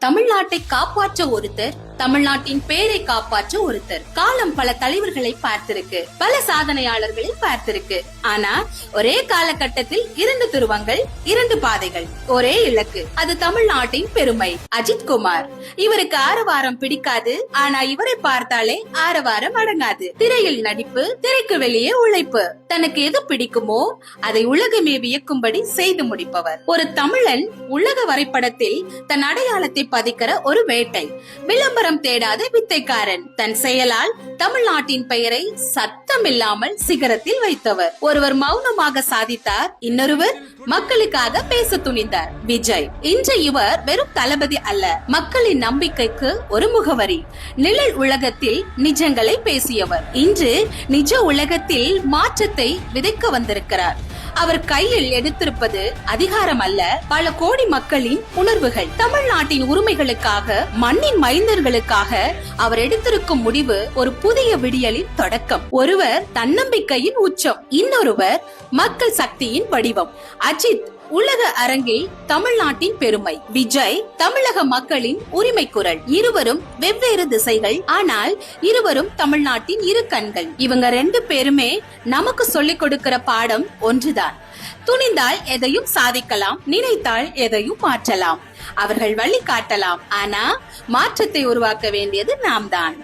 தமிழ்நாட்டை காப்பாற்ற ஒருத்தர், தமிழ்நாட்டின் பேரை காப்பாற்ற ஒருத்தர். காலம் பல தலைவர்களை பார்த்திருக்கு, பல சாதனையாளர்களை பார்த்திருக்கு. ஆனா ஒரே காலகட்டத்தில் 2 துருவங்கள், 2 பாதைகள், ஒரே இலக்கு. அது தமிழ்நாட்டின் பெருமை. அஜித் குமார். இவருக்கு ஆரவாரம் பிடிக்காது, ஆனா இவரை பார்த்தாலே ஆரவாரம் அடங்காது. திரையில் நடிப்பு, திரைக்கு வெளியே உழைப்பு. தனக்கு எது பிடிக்குமோ அதை உலகமே வியக்கும்படி செய்து முடிப்பவர். ஒரு தமிழன் உலக வரைபடத்தில் தன் அடையாளத்தை பதிக்கிற ஒரு வேட்டை. விளம்பரம் தேடாத வித்தைக்காரன். தன் செயலால் தமிழ்நாட்டின் பெயரை சத்தமில்லாமல் சிகரத்தில் வைத்தவர். ஒருவர் மௌனமாக சாதித்தார், இன்னொருவர் மக்களுக்காக பேச துணிந்தார். விஜய். இன்று இவர் வெறும் தளபதி அல்ல, மக்களின் நம்பிக்கைக்கு ஒரு முகவரி. நிழல் உலகத்தில் நிஜங்களை பேசியவர். இன்று நிஜ உலகத்தில் மாற்றத்தை விதைக்க வந்திருக்கிறார். அவர் கையில் எடுத்திருப்பது அதிகாரம் அல்ல, பல கோடி மக்களின் உணர்வுகள். தமிழ்நாட்டின் உரிமைகளுக்காக, மண்ணின் மைந்தர்களுக்காக அவர் எடுத்திருக்கும் முடிவு ஒரு புதிய விடியலின் தொடக்கம். ஒருவர் தன்னம்பிக்கையின் உச்சம், இன்னொருவர் மக்கள் சக்தியின் வடிவம். அஜித் உலக அரங்கில் தமிழ்நாட்டின் பெருமை. விஜய் தமிழக மக்களின் உரிமை குரல். இருவரும் வெவ்வேறு திசைகள், ஆனால் இருவரும் தமிழ்நாட்டின் இரு கண்கள். இவங்க 2 பேருமே நமக்கு சொல்லிக் கொடுக்கிற பாடம் ஒன்றுதான். துணிந்தால் எதையும் சாதிக்கலாம், நினைத்தால் எதையும் மாற்றலாம். அவர்கள் வழி காட்டலாம், ஆனா மாற்றத்தை உருவாக்க வேண்டியது நாம் தான்.